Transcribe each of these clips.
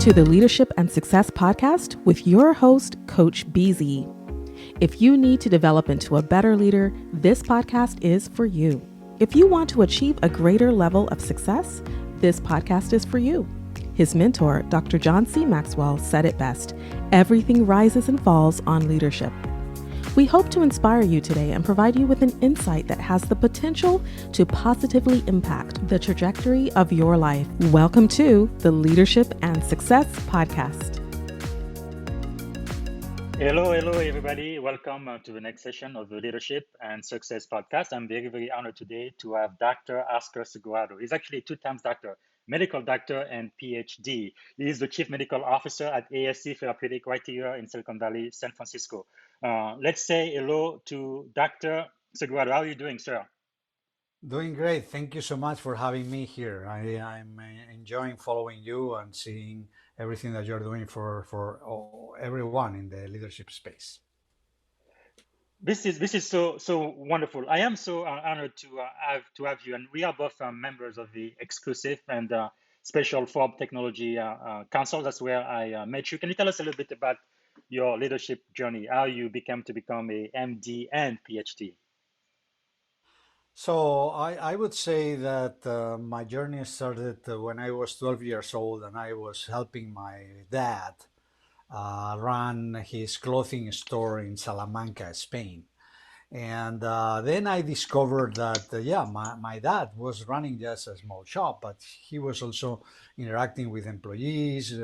to the Leadership and Success Podcast with your host, Coach BZ. If you need to develop into a better leader, this podcast is for you. If you want to achieve a greater level of success, this podcast is for you. His mentor, Dr. John C. Maxwell, said it best: everything rises and falls on leadership. We hope to inspire you today and provide you with an insight that has the potential to positively impact the trajectory of your life. Welcome to the Leadership and Success Podcast. Hello, everybody. Welcome to the next session of the Leadership and Success Podcast. I'm very honored today to have Dr. Oscar Segurado. He's actually a two-time doctor, medical doctor and PhD. He is the Chief Medical Officer at ASC Therapeutics right here in Silicon Valley, San Francisco. Let's say hello to Dr. Segurado. How are you doing, sir? Doing great. Thank you so much for having me here. I'm enjoying following you and seeing everything that you're doing for everyone in the leadership space. This is so wonderful. I am so honored to have you, and we are both members of the exclusive and special Forbes Technology Council. That's where I met you. Can you tell us a little bit about your leadership journey? How you become a MD and PhD? So I would say that my journey started when I was 12 years old and I was helping my dad run his clothing store in Salamanca, Spain. And then I discovered that, my dad was running just a small shop, but he was also interacting with employees.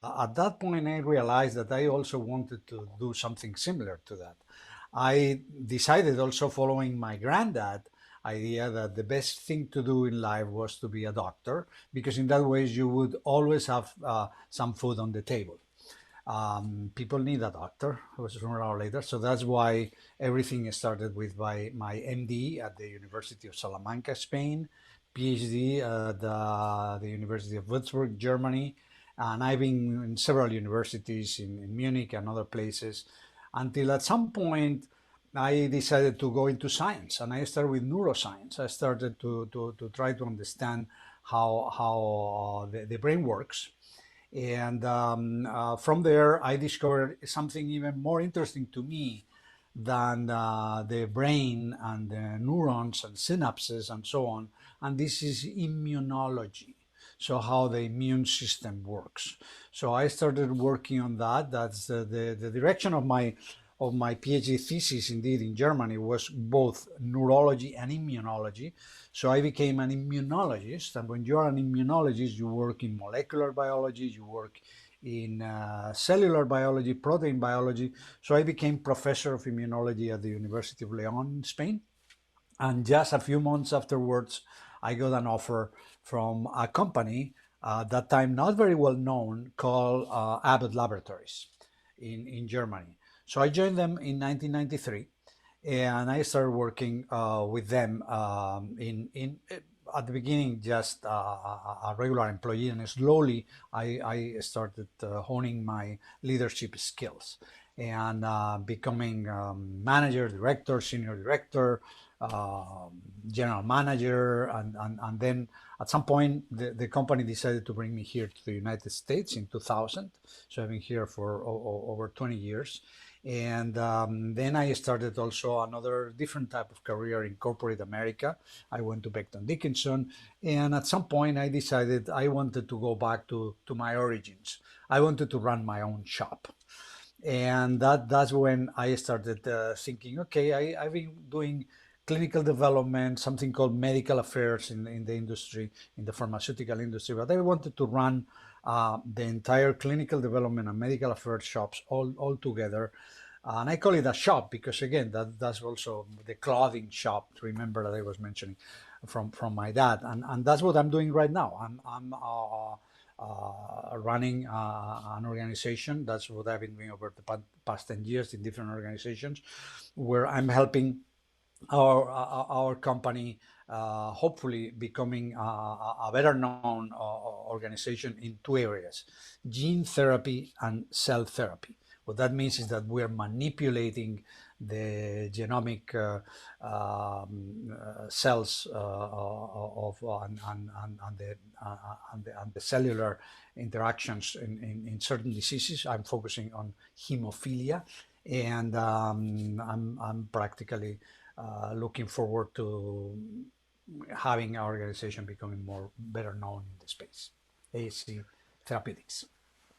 At that point, I realized that I also wanted to do something similar to that. I decided, also following my granddad idea, that the best thing to do in life was to be a doctor, because in that way you would always have some food on the table. People need a doctor sooner or later. So that's why everything started with my MD at the University of Salamanca, Spain, PhD at the University of Würzburg, Germany. And I've been in several universities in Munich and other places until at some point I decided to go into science, and I started with neuroscience. I started to try to understand how the brain works. And from there, I discovered something even more interesting to me than the brain and the neurons and synapses and so on. And this is immunology. So how the immune system works. So I started working on that. That's the direction of my PhD thesis, indeed, in Germany, was both neurology and immunology. So I became an immunologist. And when you are an immunologist, you work in molecular biology, you work in cellular biology, protein biology. So I became professor of immunology at the University of León in Spain. And just a few months afterwards, I got an offer from a company, that time not very well known, called Abbott Laboratories in Germany. So I joined them in 1993, and I started working with them in at the beginning just a regular employee, and slowly I started honing my leadership skills and becoming manager, director, senior director, uh, general manager, and then at some point the company decided to bring me here to the United States in 2000. So I've been here for over 20 years. And then I started also another different type of career in corporate America. I went to Becton Dickinson, and at some point I decided I wanted to go back to my origins. I wanted to run my own shop. And that's when I started thinking, okay, I've been doing clinical development, something called medical affairs in the industry, in the pharmaceutical industry, but I wanted to run the entire clinical development and medical affairs shops all together. And I call it a shop because, again, that's also the clothing shop, remember, that I was mentioning from my dad. And that's what I'm doing right now. I'm running an organization. That's what I've been doing over the past 10 years in different organizations, where I'm helping our company hopefully becoming a better known organization in two areas: gene therapy and cell therapy. What that means is that we're manipulating the genomic cells of and the cellular interactions in certain diseases. I'm focusing on hemophilia, and I'm practically looking forward to having our organization becoming more better known in the space. ASC Therapeutics.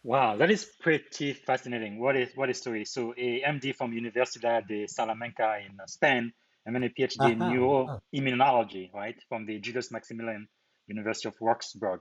Wow, that is pretty fascinating. What is story? So a MD from Universidad de Salamanca in Spain, and then a PhD in neuroimmunology, right, from the Julius Maximilian University of Wurzburg.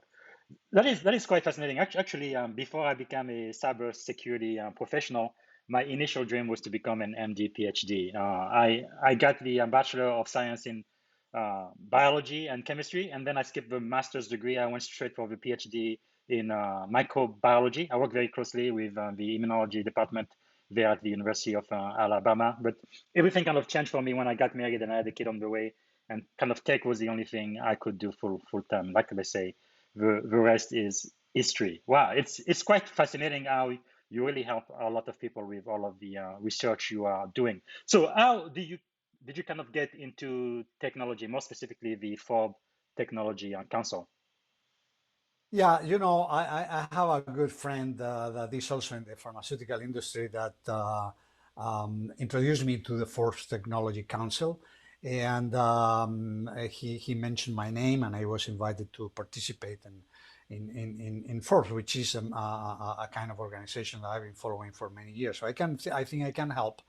That is quite fascinating. Actually, before I became a cybersecurity professional, my initial dream was to become an MD PhD. I got the Bachelor of Science in biology and chemistry, and then I skipped the master's degree. I went straight for the PhD in microbiology. I work very closely with the immunology department there at the University of Alabama. But everything kind of changed for me when I got married and I had a kid on the way, and kind of tech was the only thing I could do full time. Like they say, the rest is history. Wow, it's quite fascinating how you really help a lot of people with all of the research you are doing. So how did you kind of get into technology, more specifically the Forbes Technology Council? Yeah, I have a good friend that is also in the pharmaceutical industry that introduced me to the Forbes Technology Council. And he mentioned my name, and I was invited to participate in Forbes, which is a kind of organization that I've been following for many years. So I think I can help.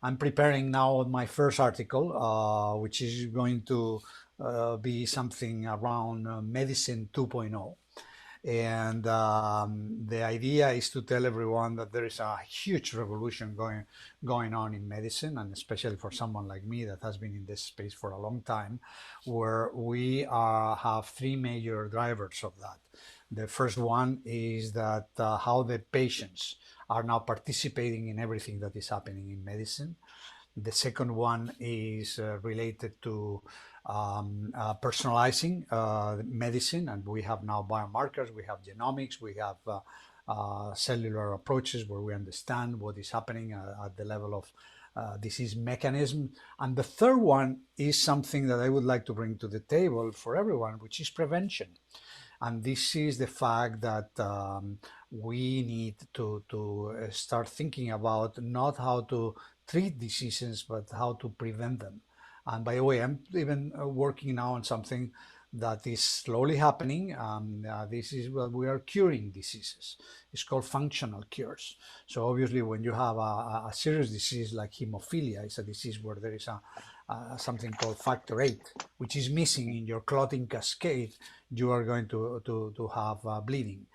I'm preparing now my first article, which is going to be something around medicine 2.0. And the idea is to tell everyone that there is a huge revolution going on in medicine, and especially for someone like me that has been in this space for a long time, where we have three major drivers of that. The first one is that how the patients are now participating in everything that is happening in medicine. The second one is related to personalizing medicine, and we have now biomarkers, we have genomics, we have cellular approaches where we understand what is happening at the level of disease mechanism. And the third one is something that I would like to bring to the table for everyone, which is prevention. And this is the fact that we need to start thinking about not how to treat diseases, but how to prevent them. And by the way, I'm even working now on something that is slowly happening. This is what we are curing diseases. It's called functional cures. So obviously, when you have a serious disease like hemophilia, it's a disease where there is something called factor VIII, which is missing in your clotting cascade. You are going to have bleeding.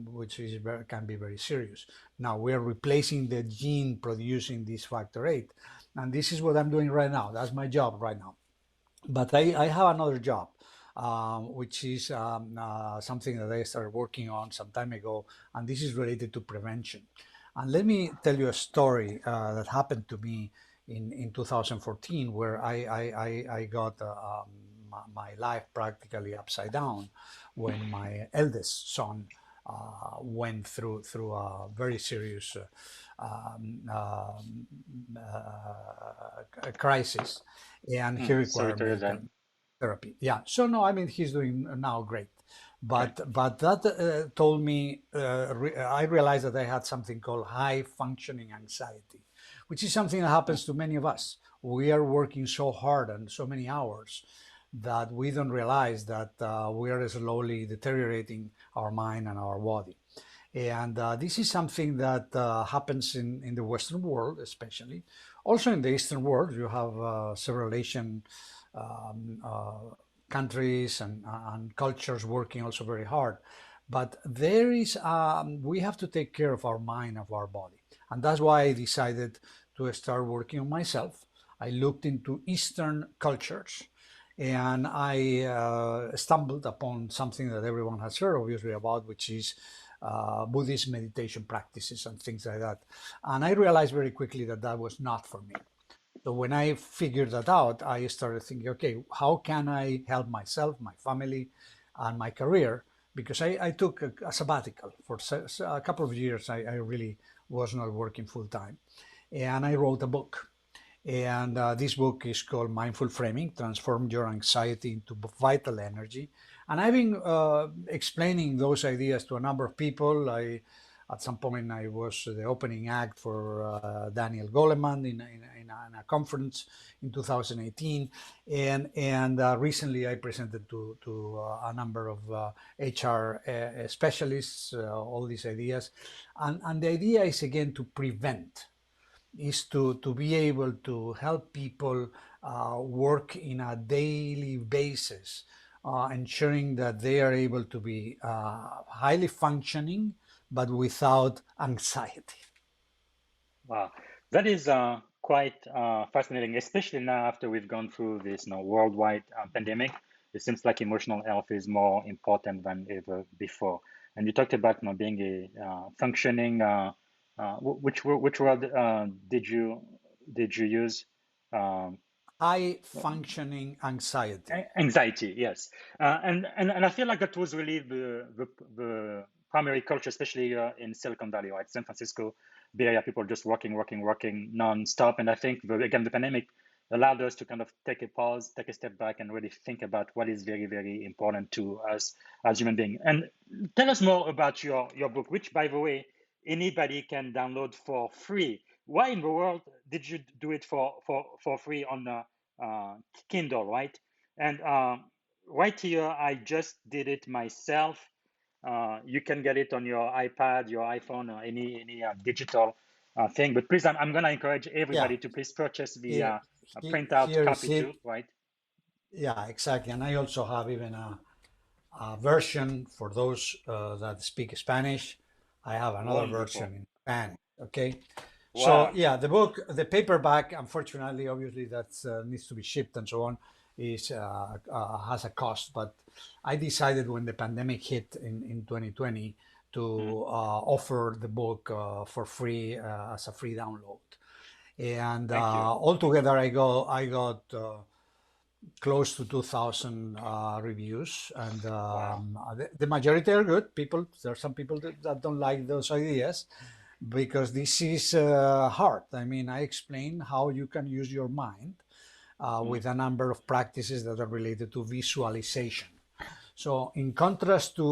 Which can be very serious. Now we are replacing the gene producing this factor VIII, and this is what I'm doing right now. That's my job right now. But I have another job, which is something that I started working on some time ago, and this is related to prevention. And let me tell you a story that happened to me in 2014, where I got my life practically upside down when my eldest son went through a very serious crisis, and he Sorry required to hear medical that. therapy. Yeah. So no, I mean he's doing now great, Okay. but that told me I realized that I had something called high functioning anxiety, which is something that happens to many of us. We are working so hard and so many hours that we don't realize that we are slowly deteriorating our mind and our body. And this is something that happens in the Western world, especially. Also in the Eastern world, you have several Asian um, uh, countries and cultures working also very hard. But we have to take care of our mind, of our body. And that's why I decided to start working on myself. I looked into Eastern cultures, and I stumbled upon something that everyone has heard, obviously, about, which is Buddhist meditation practices and things like that. And I realized very quickly that that was not for me. So when I figured that out, I started thinking, okay, how can I help myself, my family, and my career? Because I took a sabbatical for a couple of years. I really was not working full time. And I wrote a book. And this book is called Mindful Framing: Transform Your Anxiety into Vital Energy. And I've been explaining those ideas to a number of people. At some point, I was the opening act for Daniel Goleman in a conference in 2018. And recently, I presented to a number of HR specialists all these ideas. And the idea is, again, to prevent, is to be able to help people work in a daily basis, ensuring that they are able to be highly functioning, but without anxiety. Wow, that is quite fascinating, especially now after we've gone through this worldwide pandemic. It seems like emotional health is more important than ever before. And you talked about being a functioning. Which word did you use? Um, High functioning anxiety. Anxiety, yes, and I feel like that was really the primary culture, especially in Silicon Valley, right? San Francisco, Bay Area, people just working non-stop. And I think again the pandemic allowed us to kind of take a pause, take a step back, and really think about what is very, very important to us as human beings. And tell us more about your book, which, by the way, anybody can download for free. Why in the world did you do it for free on Kindle, right? And right here, I just did it myself. You can get it on your iPad, your iPhone, or any digital thing. But please, I'm going to encourage Yeah, everybody to please purchase the here, printout here is copy it. too, right? Yeah, exactly. And I also have even a version for those that speak Spanish. I have another version Wonderful. in Spanish. Okay. So Wow. yeah, the book, the paperback, unfortunately, obviously that needs to be shipped and so on, is has a cost. But I decided when the pandemic hit in 2020 to Mhm. offer the book for free as a free download. And Thank you. altogether, I got close to 2,000 reviews, and Wow. the majority are good people. There are some people that don't like those ideas because this is hard. I mean, I explain how you can use your mind Mhm. with a number of practices that are related to visualization. So, in contrast to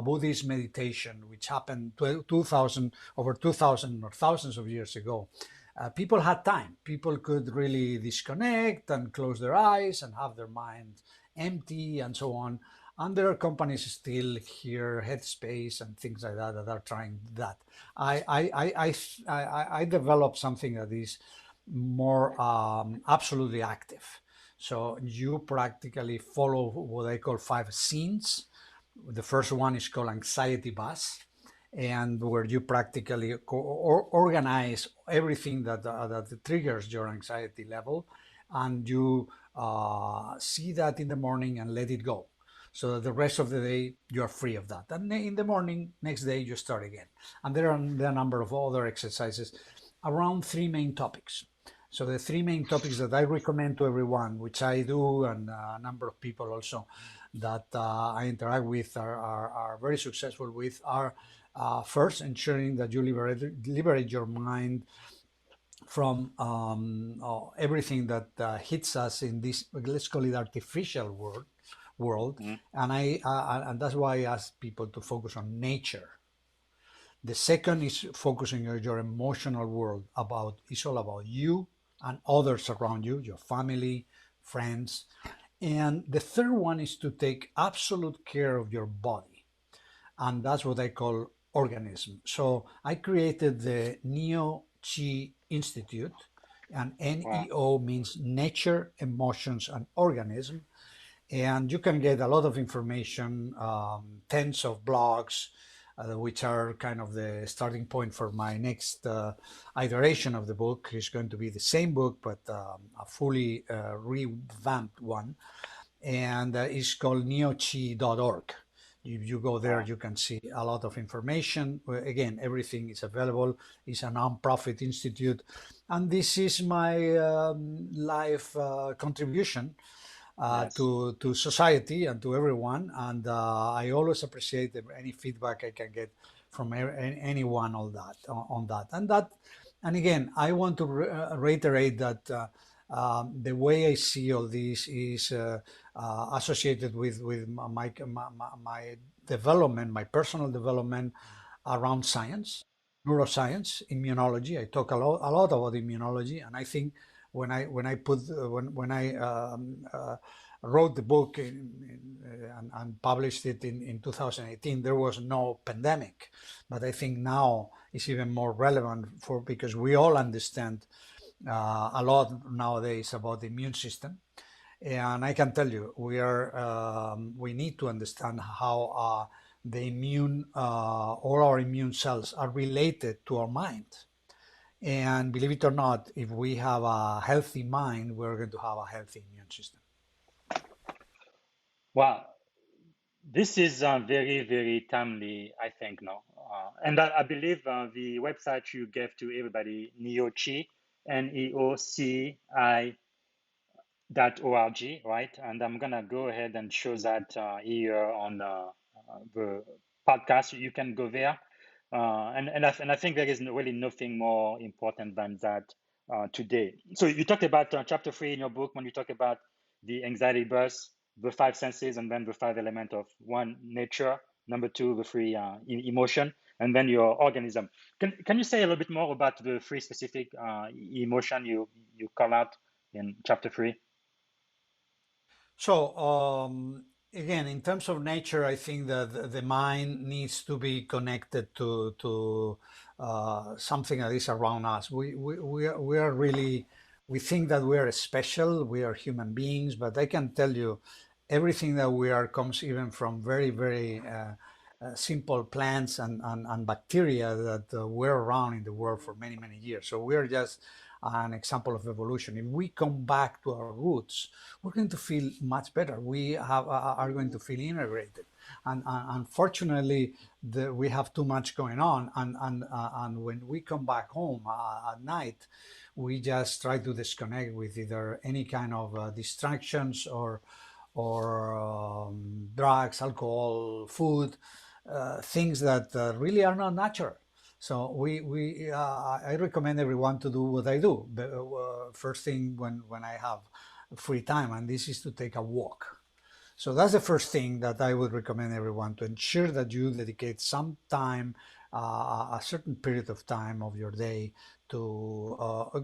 Buddhist meditation, which happened 2000, over 2,000 or thousands of years ago, people had time. People could really disconnect and close their eyes and have their mind empty and so on. And there are companies still here, Headspace and things like that, that are trying that. I developed something that is more absolutely active. So you practically follow what I call 5 scenes. The first one is called Anxiety Bus, and where you practically organize everything that triggers your anxiety level, and you see that in the morning and let it go. So that the rest of the day you're free of that. And in the morning, next day, you start again. And there are a number of other exercises around 3 main topics. So the 3 main topics that I recommend to everyone, which I do, and a number of people also that I interact with are very successful with, are first ensuring that you liberate your mind from everything that hits us in this, let's call it, artificial world. Mhm. And that's why I ask people to focus on nature. The second is focusing on your emotional world. About It's all about you and others around you, your family, friends. And the third one is to take absolute care of your body, and that's what I call organism. So I created the Neo Chi Institute, and Wow. NEO means nature, emotions, and organism. And you can get a lot of information, tens of blogs, which are kind of the starting point for my next iteration of the book. It's going to be the same book, but a fully revamped one, and it's called neochi.org. If you go there, Wow. you can see a lot of information. Again, everything is available. It's a non-profit institute, and this is my life contribution Yes. to society and to everyone. And I always appreciate any feedback I can get from anyone on that. And that And again, I want to reiterate that the way I see all this is associated with my development, my personal development around science, neuroscience, immunology. I talk a lot about immunology, and I think when I wrote the book and published it in 2018, there was no pandemic, but I think now it's even more relevant for because we all understand a lot nowadays about the immune system. And I can tell you, we need to understand how the immune, all our immune cells are related to our mind. And believe it or not, if we have a healthy mind, we're going to have a healthy immune system. Wow, this is very, very timely, I think, no? And I believe the website you gave to everybody, Neoci, NEOCI.org, right? And I'm gonna go ahead and show that here on the podcast. You can go there, and I think there is really nothing more important than that today. So you talked about chapter 3 in your book when you talk about the anxiety bus, the five senses, and then the five element of one, nature, number two, the three emotion, and then your organism. Can you say a little bit more about the three specific emotion you call out in chapter 3? So, again, in terms of nature, I think that the mind needs to be connected to something that is around us. We are really, we think that we are special, we are human beings, but I can tell you everything that we are comes even from very simple plants and bacteria that were around in the world for many years. So we are just an example of evolution. If we come back to our roots, we're going to feel much better. We are going to feel integrated. And unfortunately, we have too much going on. And when we come back home at night, we just try to disconnect with either any kind of distractions or drugs, alcohol, food, things that really are not natural. So I recommend everyone to do what I do. First thing when I have free time, and this is to take a walk. So that's the first thing that I would recommend everyone to ensure that you dedicate some time, a certain period of time of your day to,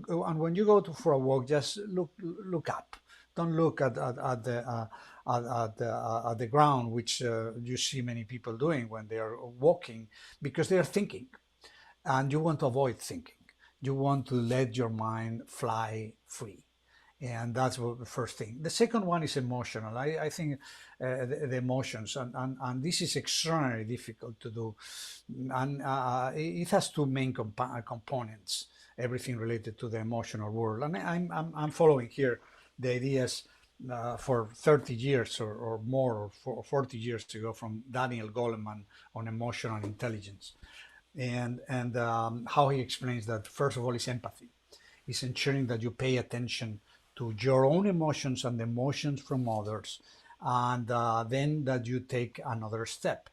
and when you go for a walk, just look up. Don't look at the ground, which you see many people doing when they are walking, because they are thinking, and you want to avoid thinking. You want to let your mind fly free. And that's the first thing. The second one is emotional. I think the emotions, and this is extraordinarily difficult to do. And it has two main components, everything related to the emotional world. And I'm following here the ideas for 30 years or more, or 40 years ago, from Daniel Goleman on emotional intelligence. And how he explains that, first of all, is empathy. Is ensuring that you pay attention to your own emotions and the emotions from others, and then that you take another step,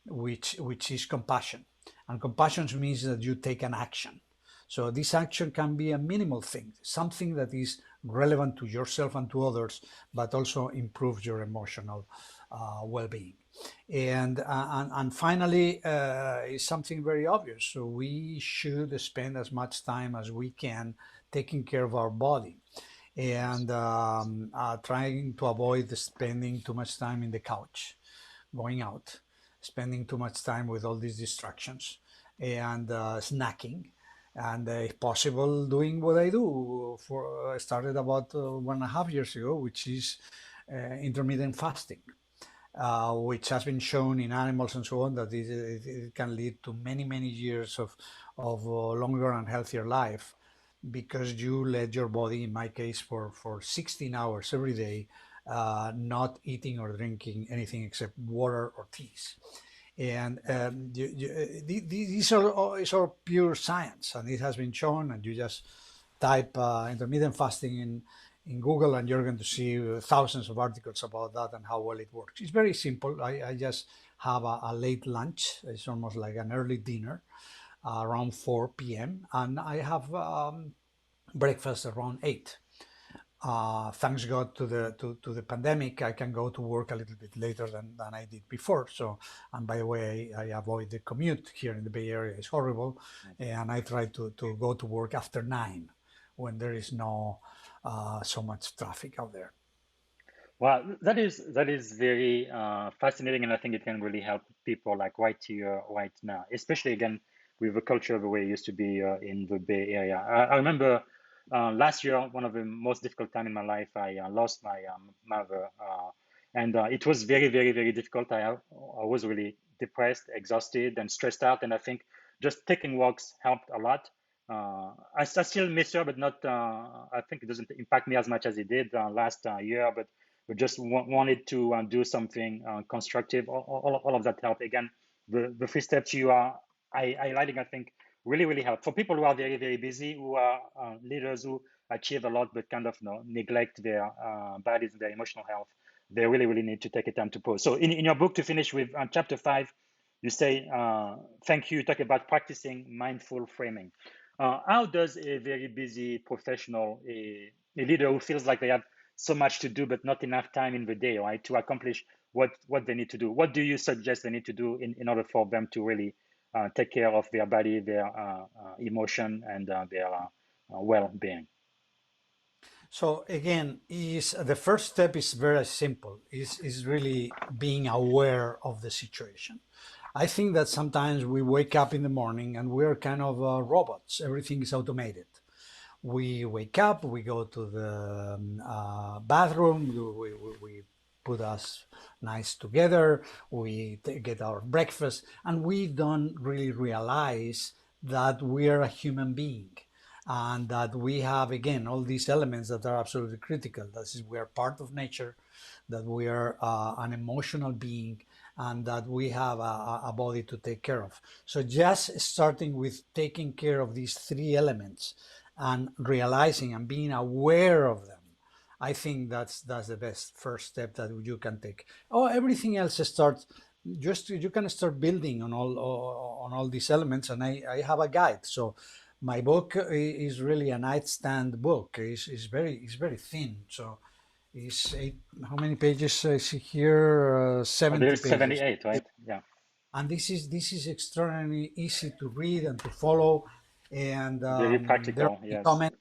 which is compassion. And compassion means that you take an action. So this action can be a minimal thing, something that is relevant to yourself and to others, but also improves your emotional well-being. And finally, is something very obvious. So we should spend as much time as we can taking care of our body, and trying to avoid spending too much time in the couch, going out, spending too much time with all these distractions, and snacking, and if possible, doing what I do. I started about 1.5 years ago, which is intermittent fasting, which has been shown in animals and so on that it can lead to many years of longer and healthier life, because you let your body, in my case, for 16 hours every day, not eating or drinking anything except water or teas. And these are it's all pure science, and it has been shown. And you just type intermittent fasting in Google, and you're going to see thousands of articles about that and how well it works. It's very simple. I just have a late lunch. It's almost like an early dinner, around 4 p.m. and I have breakfast around 8. Thanks God to the pandemic, I can go to work a little bit later than I did before. So, and by the way, I avoid the commute here in the Bay Area. It's horrible, and I try to go to work after 9 when there is no so much traffic out there. Wow, that is very fascinating, and I think it can really help people like right here, right now, especially again with the culture the way it used to be in the Bay Area. I remember last year, one of the most difficult time in my life, I lost my mother, and it was very, very, very difficult. I was really depressed, exhausted, and stressed out, and I think just taking walks helped a lot. I still miss her, but not. I think it doesn't impact me as much as it did last year, but we just wanted to do something constructive. All of that help. Again, the three steps you are highlighting, I think, really, really help for people who are very, very busy, who are leaders who achieve a lot but kind of neglect their bodies and their emotional health. They really, really need to take a time to pause. So, in your book, to finish with chapter 5, you say, thank you. You talk about practicing mindful framing. How does a very busy professional, a leader who feels like they have so much to do but not enough time in the day, right, to accomplish what they need to do, what do you suggest they need to do in order for them to really take care of their body, their emotion, and their well-being? So again, is the first step is very simple. Is really being aware of the situation. I think that sometimes we wake up in the morning and we're kind of robots. Everything is automated. We wake up, we go to the bathroom, we put us nice together, we get our breakfast, and we don't really realize that we are a human being and that we have again all these elements that are absolutely critical. That is, we are part of nature, that we are an emotional being, and that we have a body to take care of. So just starting with taking care of these three elements and realizing and being aware of them, I think that's the best first step that you can take. Oh, everything else starts. Just you can start building on all these elements, and I have a guide. So my book is really a nightstand book. It's very thin. So it's how many pages I see here? 70 There's pages. 78, right? Yeah. And this is extraordinarily easy to read and to follow, and Very there practical, are yes. comments,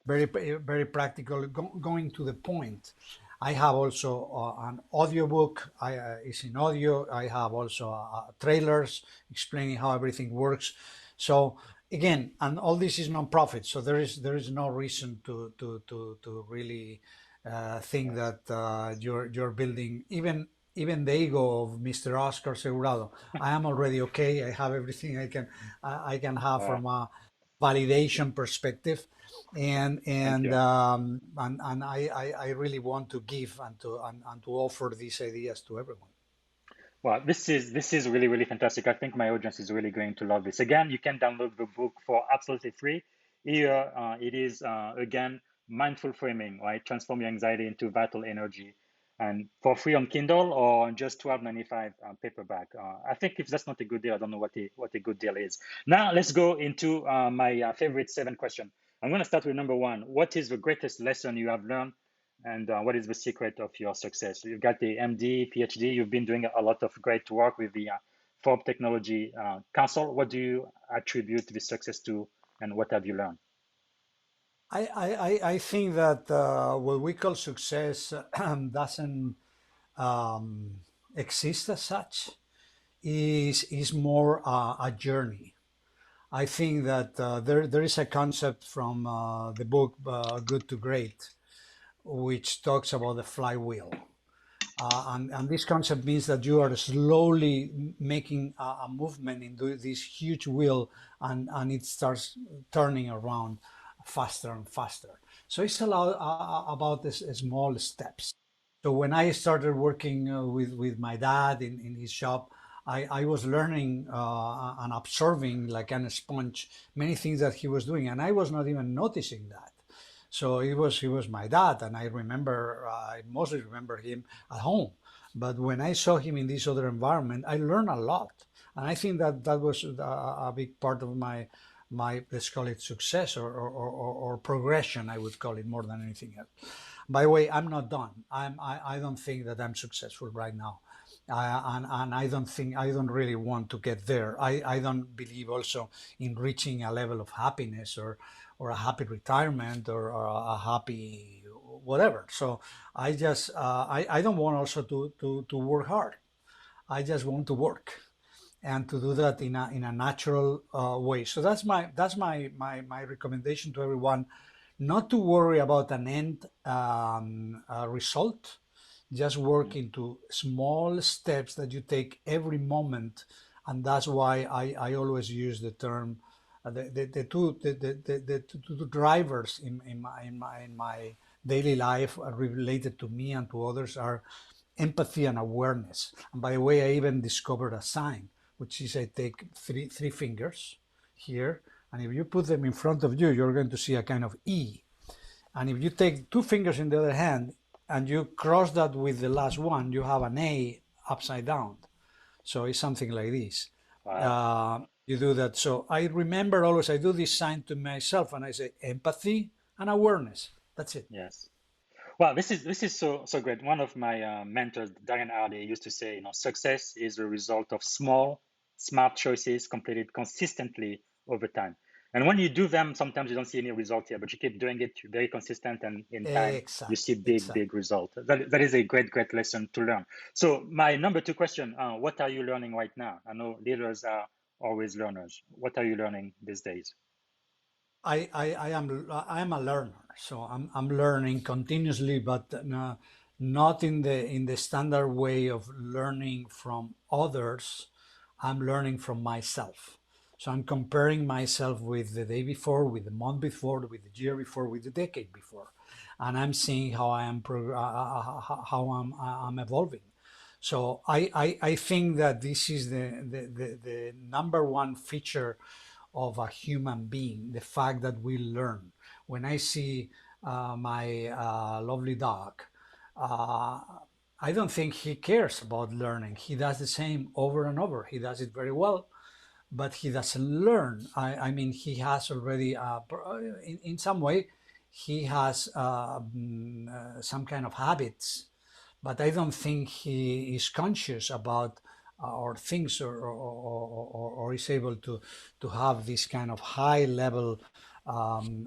very very practical, going to the point. I have also an audiobook. It's in audio. I have also trailers explaining how everything works. So again, and all this is non-profit, so there is no reason to really think that you're building even the ego of Mr. Oscar Segurado. I am already okay. I have everything I can have Uh, from a validation perspective, and Thank and you. um, and I really want to give and to offer these ideas to everyone. Well, this is really, really fantastic. I think my audience is really going to love this. Again, you can download the book for absolutely free. Here it is again, mindful framing, right? Transform your anxiety into vital energy, and for free on Kindle or just 12.95 paperback. I think if that's not a good deal, I don't know what a good deal is. Now let's go into my favorite 7 question. I'm going to start with number 1. What is the greatest lesson you have learned, and what is the secret of your success? You've got the MD, PhD. You've been doing a lot of great work with the Forbes Technology Council. What do you attribute this success to, and what have you learned? I think that what we call success doesn't um, exist as such. Is more a journey. I think that there is a concept from the book Good to Great, which talks about the flywheel. And this concept means that you are slowly making a movement into this huge wheel, and it starts turning around faster and faster. So it's about this small steps. So when I started working with my dad in his shop, I was learning and observing like an sponge many things that he was doing, and I was not even noticing that. So he was my dad, and I mostly remember him at home. But when I saw him in this other environment, I learned a lot. And I think that that was a big part of my let's call it success or progression. I would call it more than anything else. By the way, I'm not done. I don't think that I'm successful right now. And I don't think, I don't really want to get there. I don't believe also in reaching a level of happiness or a happy retirement or a happy whatever. So I don't want also to work hard. I just want to work and to do that in a natural way. So that's my recommendation to everyone, not to worry about an end result. Just work into small steps that you take every moment, and that's why I always use the term the two drivers in my daily life related to me and to others are empathy and awareness. And by the way, I even discovered a sign, which is I take three fingers here, and if you put them in front of you, you're going to see a kind of E. And if you take two fingers in the other hand and you cross that with the last one, you have an A upside down. So it's something like this. Wow. You do that. So I remember always, I do this sign to myself and I say empathy and awareness. That's it. Yes. Well, this is so great. One of my mentors, Darren Hardy, used to say, success is a result of small, smart choices completed consistently over time. And when you do them, sometimes you don't see any result here, but you keep doing it, you're very consistent, and in time you see Exactly. big, Exactly. big result. That is a great, great lesson to learn. So my number two question: what are you learning right now? I know leaders are always learners. What are you learning these days? I am a learner, so I'm learning continuously, but not in the standard way of learning from others. I'm learning from myself. So I'm comparing myself with the day before, with the month before, with the year before, with the decade before, and I'm seeing how I am how I'm evolving. So I think that this is the number one feature of a human being, the fact that we learn. When I see my lovely dog, uh, I don't think he cares about learning. He does the same over and over. He does it very well, but he doesn't learn. I mean, he has already, in some way, he has some kind of habits, but I don't think he is conscious about or thinks or is able to have this kind of high level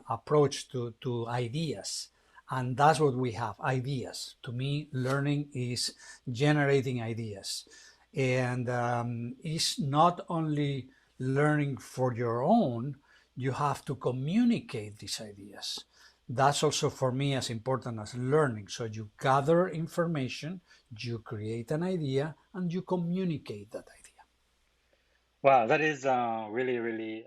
approach to ideas. And that's what we have, ideas. To me, learning is generating ideas. And it's not only learning for your own, you have to communicate these ideas. That's also for me as important as learning. So you gather information, you create an idea, and you communicate that idea. Wow, that is really, really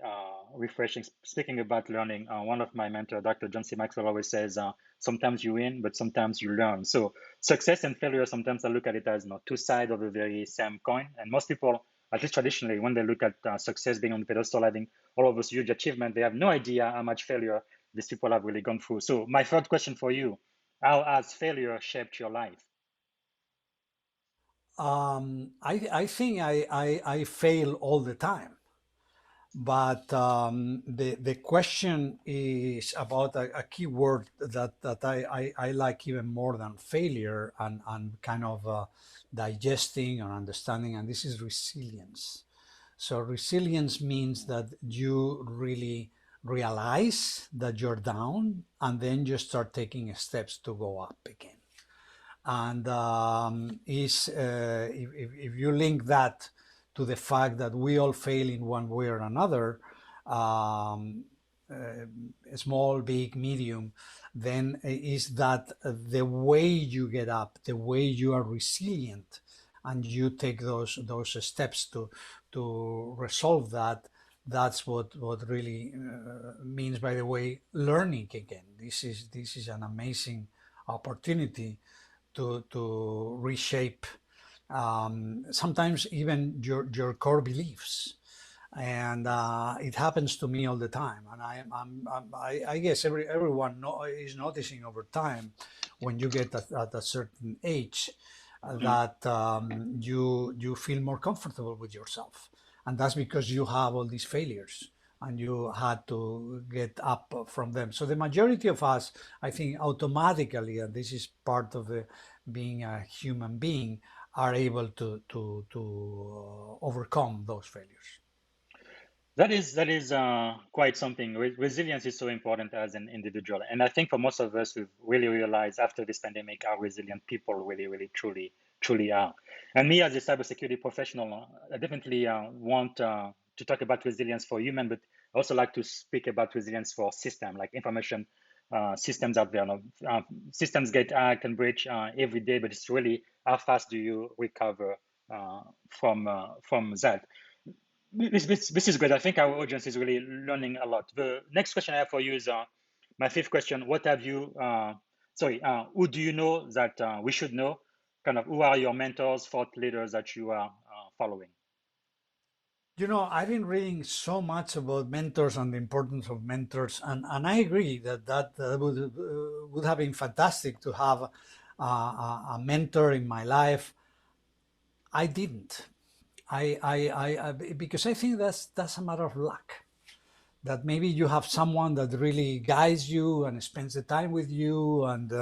refreshing. Speaking about learning, one of my mentor, Dr. John C. Maxwell, always says, sometimes you win, but sometimes you learn. So success and failure, sometimes I look at it as two sides of the very same coin. And most people, at least traditionally, when they look at success being on the pedestal, having all of this huge achievement, they have no idea how much failure these people have really gone through. So my third question for you, how has failure shaped your life? I think I fail all the time. But the question is about a key word that I like even more than failure and kind of digesting or understanding, and this is resilience. So resilience means that you really realize that you're down and then you start taking steps to go up again. And if you link that to the fact that we all fail in one way or another, um, small, big, medium, then is that the way you get up, the way you are resilient, and you take those steps to resolve that. That's what really means, by the way, learning again. This is an amazing opportunity to reshape sometimes even your core beliefs. And it happens to me all the time. And I guess everyone is noticing over time when you get at a certain age Mhm. that you feel more comfortable with yourself. and that's because you have all these failures and you had to get up from them. So the majority of us, I think, automatically, and this is part of the being a human being, are able to overcome those failures. That is quite something. Resilience is so important as an individual, and I think for most of us, we've really realized after this pandemic how resilient people really, really, truly are. And me, as a cybersecurity professional, I definitely want to talk about resilience for human, but I also like to speak about resilience for system, like information systems out there. Systems get hacked and breached every day, but it's really how fast do you recover from that. This is great. I think our audience is really learning a lot. The next question I have for you is my fifth question. What have you, who do you know that we should know? Kind of who are your mentors, thought leaders that you are following? I've been reading so much about mentors and the importance of mentors, and I agree that would have been fantastic to have a mentor in my life. I didn't. Because I think that's a matter of luck. That maybe you have someone that really guides you and spends the time with you, and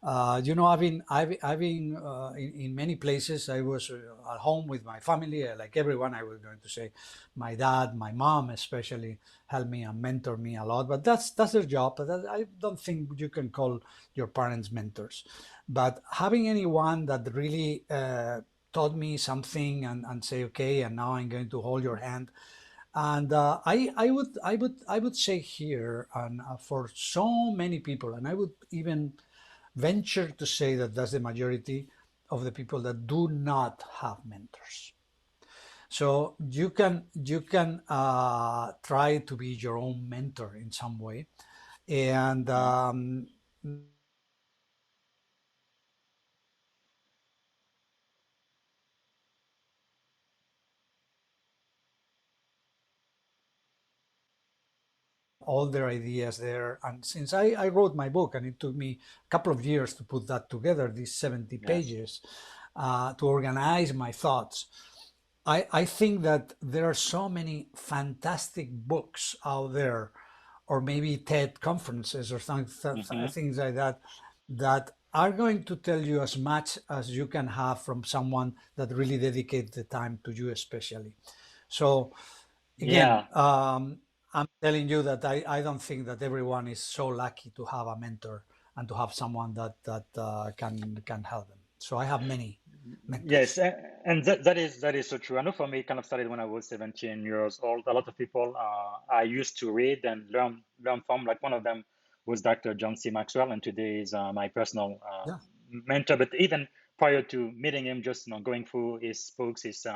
I've been in many places. I was at home with my family, like everyone. I was going to say, my dad, my mom, especially, helped me and mentor me a lot. But that's their job. But I don't think you can call your parents mentors. But having anyone that really taught me something and say, okay, and now I'm going to hold your hand. And I would say here, and for so many people, and I would even venture to say that that's the majority of the people that do not have mentors. So you can try to be your own mentor in some way, and all their ideas there. And since I wrote my book, and it took me a couple of years to put that together, these 70 Yes. pages, to organize my thoughts, I think that there are so many fantastic books out there, or maybe TED conferences or Hmm. things like that, that are going to tell you as much as you can have from someone that really dedicates the time to you, especially. So again, Yeah. I'm telling you that I don't think that everyone is so lucky to have a mentor and to have someone that can help them. So I have many Yes, mentors. and that is so true. I know for me, it kind of started when I was 17 years old. A lot of people I used to read and learn from. Like one of them was Dr. John C. Maxwell, and today is my personal Yeah. mentor. But even prior to meeting him, just going through his books, his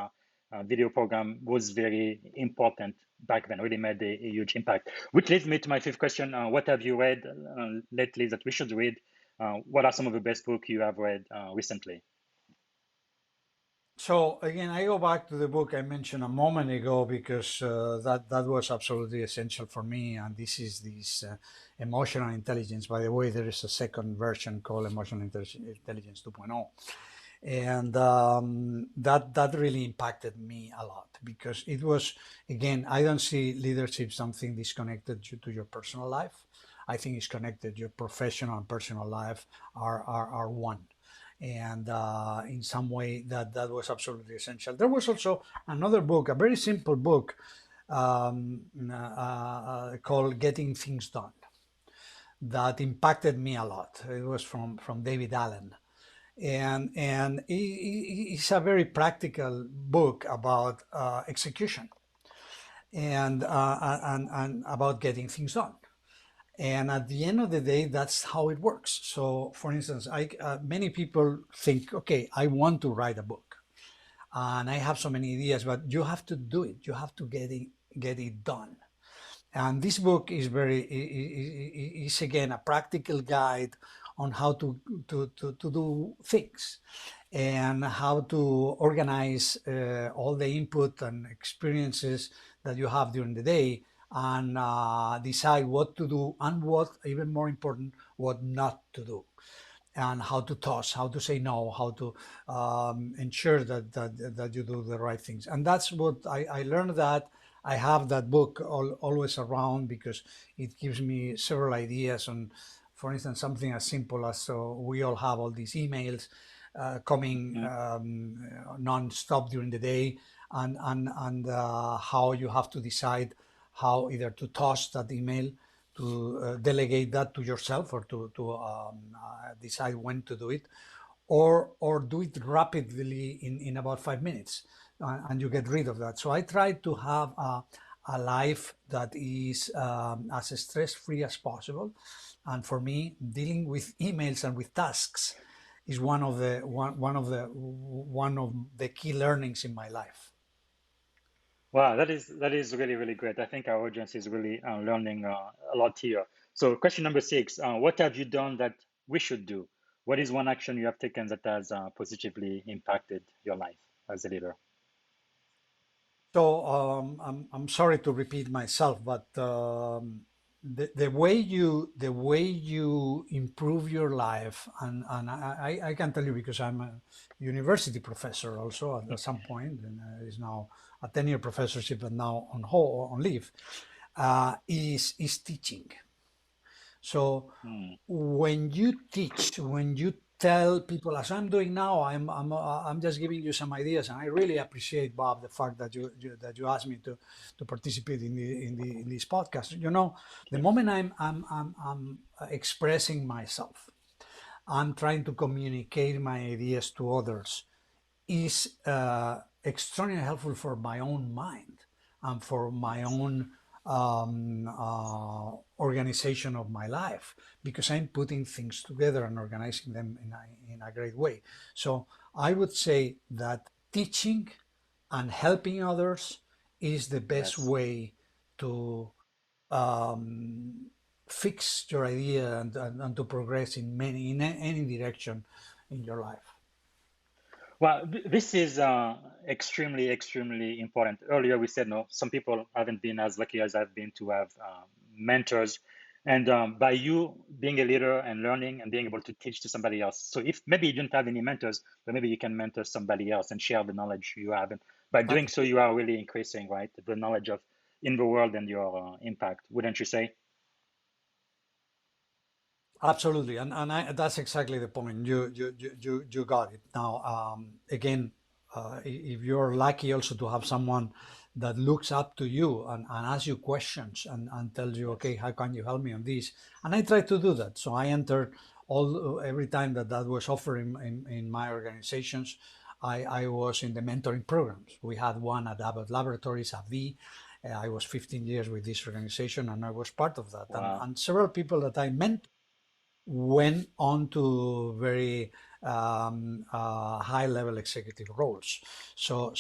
video program was very important back then. Really made a huge impact. Which leads me to my fifth question: what have you read lately that we should read? What are some of the best books you have read recently? So again, I go back to the book I mentioned a moment ago because that was absolutely essential for me. And this emotional intelligence. By the way, there is a second version called Emotional Intelligence 2.0, and that really impacted me a lot because it was, again, I don't see leadership something disconnected to your personal life. I think it's connected. Your professional and personal life are one, and in some way that was absolutely essential. There was also another book, a very simple book, called Getting Things Done, that impacted me a lot. It was from David Allen, and it's a very practical book about execution, and about getting things done. And at the end of the day, that's how it works. So, for instance, many people think, okay, I want to write a book, and I have so many ideas, but you have to do it. You have to get it done. And this book is again a practical guide on how to do things, and how to organize all the input and experiences that you have during the day, and decide what to do and, what even more important, what not to do. and how to toss, how to say no, how to ensure that you do the right things. And that's what I learned. That I have that book always around, because it gives me several ideas on, for instance, something as simple as, so we all have all these emails coming Mhm. non-stop during the day, and how you have to decide how either to toss that email, to delegate that to yourself, or to decide when to do it, or do it rapidly in about 5 minutes, and you get rid of that. So I try to have a life that is as stress-free as possible. And for me, dealing with emails and with tasks is one of the key learnings in my life. Wow, that is really really great. I think our audience is really learning a lot here. So, question number six: what have you done that we should do? What is one action you have taken that has positively impacted your life as a leader? So I'm sorry to repeat myself, but the way you improve your life, and I can tell you, because I'm a university professor also at some point, and is now a 10-year professorship, but now on leave, is teaching. So Hmm. when you teach, when you tell people, as I'm doing now, I'm just giving you some ideas, and I really appreciate, Bob, the fact that you asked me to participate in this podcast. The Okay. moment I'm expressing myself, I'm trying to communicate my ideas to others, is extraordinarily helpful for my own mind and for my Yes. own organization of my life, because I'm putting things together and organizing them in a great way. So I would say that teaching and helping others is the best Yes. way to fix your idea, and to progress in any direction in your life. Well, this is extremely, extremely important. Earlier, we said no, some people haven't been as lucky as I've been to have mentors. And by you being a leader and learning and being able to teach to somebody else. So if maybe you didn't have any mentors, but maybe you can mentor somebody else and share the knowledge you have. And by doing so, you are really increasing, right, the knowledge of in the world and your impact, wouldn't you say? Absolutely, that's exactly the point. You got it. Now, again, if you're lucky also to have someone that looks up to you, and asks you questions, and tells you, okay, Yes. how can you help me on this? And I try to do that. So I entered every time that was offered in my organizations. I was in the mentoring programs. We had one at Abbott Laboratories, AbbVie. I was 15 years with this organization, and I was part of that. And, Wow. and several people that I mentored went on to very high level executive roles. So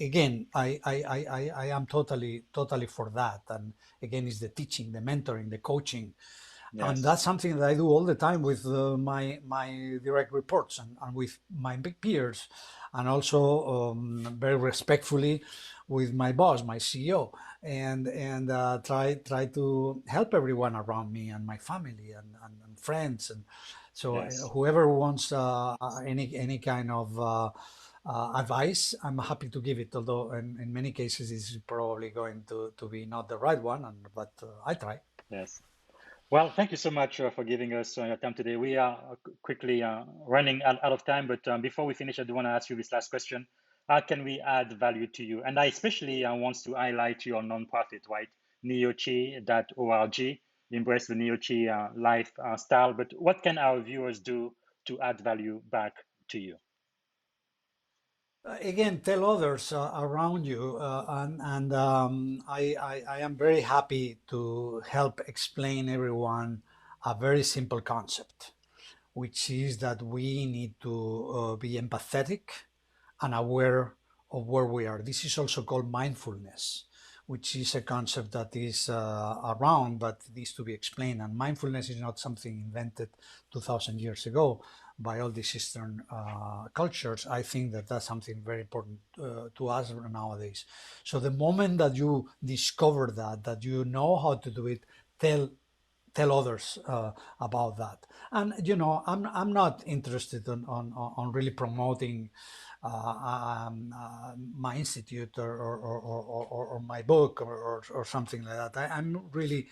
again, I am totally for that. And again, it's the teaching, the mentoring, the coaching, and Yes. that's something that I do all the time with my direct reports, and with my big peers, and also very respectfully with my boss, my CEO, and try to help everyone around me, and my family, and friends. And so Yes. whoever wants any kind of advice, I'm happy to give it. Although in many cases it's probably going to be not the right one, but I try. Yes. Well, thank you so much for giving us your time today. We are quickly running out of time, but before we finish, I do want to ask you this last question. How can we add value to you? And I especially want to highlight your nonprofit, right? neochi.org, embrace the neochi life style. But what can our viewers do to add value back to you? Again, tell others around you, and I am very happy to help explain everyone a very simple concept, which is that we need to be empathetic and aware of where we are. This is also called mindfulness, which is a concept that is around but needs to be explained. And mindfulness is not something invented 2,000 years ago by all these Eastern cultures. I think that that's something very important to us nowadays. So the moment that you discover that you know how to do it, tell tell others about that. And I'm not interested on really promoting my institute or my book or something like that. I'm really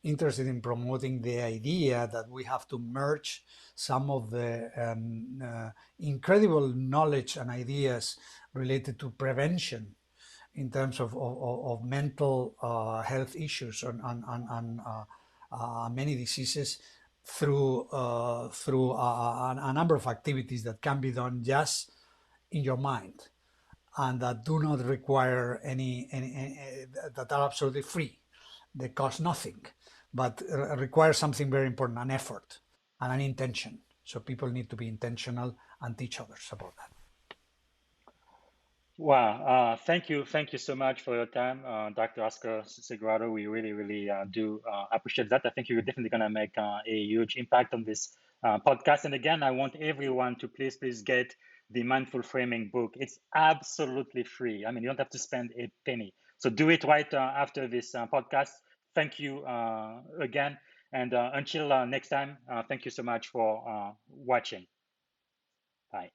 interested in promoting the idea that we have to merge some of the incredible knowledge and ideas related to prevention in terms of mental health issues and many diseases through a number of activities that can be done just in your mind and that do not require any that are absolutely free. They cost nothing, but require something very important: an effort and an intention. So people need to be intentional and teach others about that. Wow, thank you so much for your time, Dr. Oscar Segurado. We really, really do appreciate that. I think you're definitely going to make a huge impact on this podcast. And again, I want everyone to please get the Mindful Framing book. It's absolutely free. I mean, you don't have to spend a penny. So do it right after this podcast. Thank you again. And until next time, thank you so much for watching. Bye.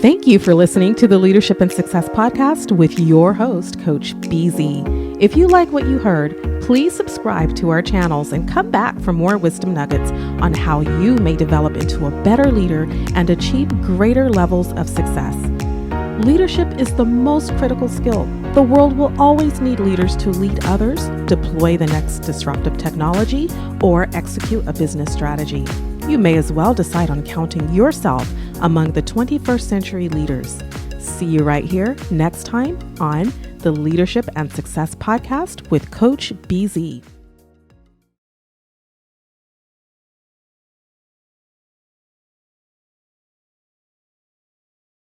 Thank you for listening to the Leadership and Success Podcast with your host, Coach BZ. If you like what you heard, please subscribe to our channels and come back for more wisdom nuggets on how you may develop into a better leader and achieve greater levels of success. Leadership is the most critical skill. The world will always need leaders to lead others, deploy the next disruptive technology, or execute a business strategy. You may as well decide on counting yourself among the 21st century leaders. See you right here next time on the Leadership and Success Podcast with Coach BZ.